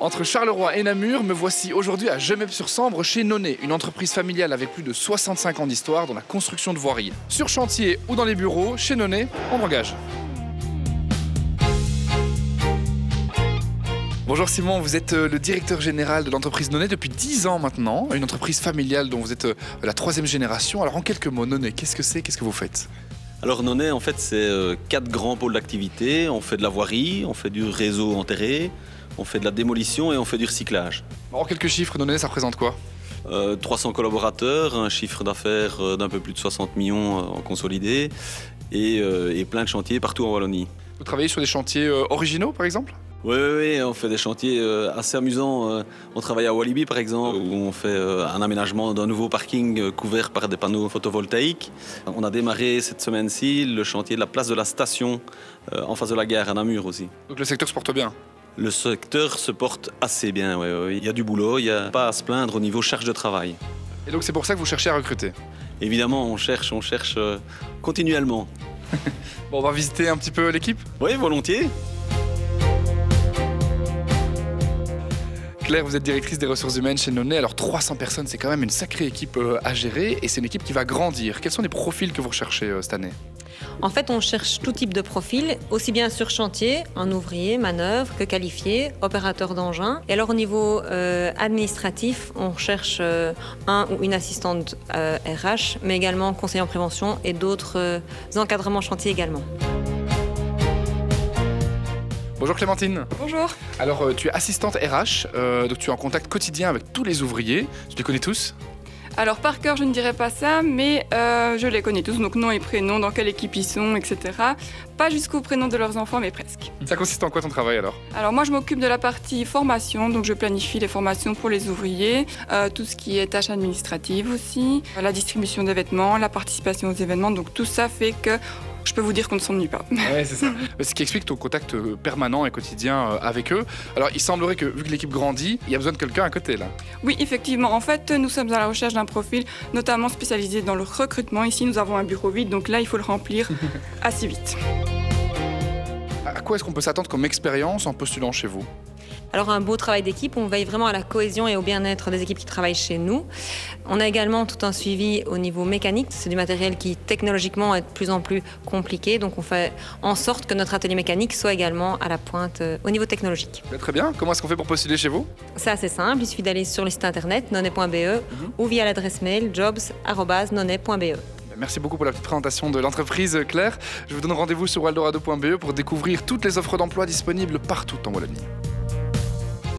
Entre Charleroi et Namur, me voici aujourd'hui à Gemep-sur-Sambre chez Nonnet, une entreprise familiale avec plus de 65 ans d'histoire dans la construction de voiries. Sur chantier ou dans les bureaux, chez Nonnet, on engage. Bonjour Simon, vous êtes le directeur général de l'entreprise Nonnet depuis 10 ans maintenant, une entreprise familiale dont vous êtes la 3e génération. Alors en quelques mots, Nonnet, qu'est-ce que c'est, qu'est-ce que vous faites? Alors Nonnet, en fait, c'est 4 grands pôles d'activité. On fait de la voirie, on fait du réseau enterré, on fait de la démolition et on fait du recyclage. En quelques chiffres, Nonnet, ça représente quoi? 300 collaborateurs, un chiffre d'affaires d'un peu plus de 60 millions en consolidé et plein de chantiers partout en Wallonie. Vous travaillez sur des chantiers originaux par exemple? Oui, on fait des chantiers assez amusants. On travaille à Walibi par exemple, où on fait un aménagement d'un nouveau parking couvert par des panneaux photovoltaïques. On a démarré cette semaine-ci le chantier de la place de la station en face de la gare à Namur aussi. Donc le secteur se porte bien? Le secteur se porte assez bien, oui. Il y a du boulot, il n'y a pas à se plaindre au niveau charge de travail. Et donc c'est pour ça que vous cherchez à recruter? Évidemment, on cherche continuellement. Bon, on va visiter un petit peu l'équipe? Oui, volontiers. Claire, vous êtes directrice des ressources humaines chez Nonnet. Alors 300 personnes, c'est quand même une sacrée équipe à gérer et c'est une équipe qui va grandir. Quels sont les profils que vous recherchez cette année? En fait, on cherche tout type de profil, aussi bien sur chantier, en ouvrier, manœuvre, que qualifié, opérateur d'engin. Et alors au niveau administratif, on cherche un ou une assistante RH, mais également conseiller en prévention et d'autres encadrements chantier également. Bonjour Clémentine. Bonjour. Alors tu es assistante RH, donc tu es en contact quotidien avec tous les ouvriers. Tu les connais tous? Alors par cœur je ne dirais pas ça, mais je les connais tous, donc nom et prénom, dans quelle équipe ils sont, etc. Pas jusqu'au prénom de leurs enfants, mais presque. Ça consiste en quoi ton travail alors? Alors moi je m'occupe de la partie formation, donc je planifie les formations pour les ouvriers, tout ce qui est tâches administratives aussi, la distribution des vêtements, la participation aux événements, donc tout ça fait que je peux vous dire qu'on ne s'ennuie pas. Ouais, c'est ça. Ce qui explique ton contact permanent et quotidien avec eux. Alors, il semblerait que, vu que l'équipe grandit, il y a besoin de quelqu'un à côté, là. Oui, effectivement. En fait, nous sommes à la recherche d'un profil notamment spécialisé dans le recrutement. Ici, nous avons un bureau vide, donc là, il faut le remplir assez vite. À quoi est-ce qu'on peut s'attendre comme expérience en postulant chez vous? Alors un beau travail d'équipe, on veille vraiment à la cohésion et au bien-être des équipes qui travaillent chez nous. On a également tout un suivi au niveau mécanique, c'est du matériel qui technologiquement est de plus en plus compliqué, donc on fait en sorte que notre atelier mécanique soit également à la pointe au niveau technologique. Très bien, comment est-ce qu'on fait pour postuler chez vous? C'est assez simple, il suffit d'aller sur le site internet nonnet.be ou via l'adresse mail jobs@nonnet.be. Merci beaucoup pour la petite présentation de l'entreprise, Claire. Je vous donne rendez-vous sur waldorado.be pour découvrir toutes les offres d'emploi disponibles partout en Wallonie.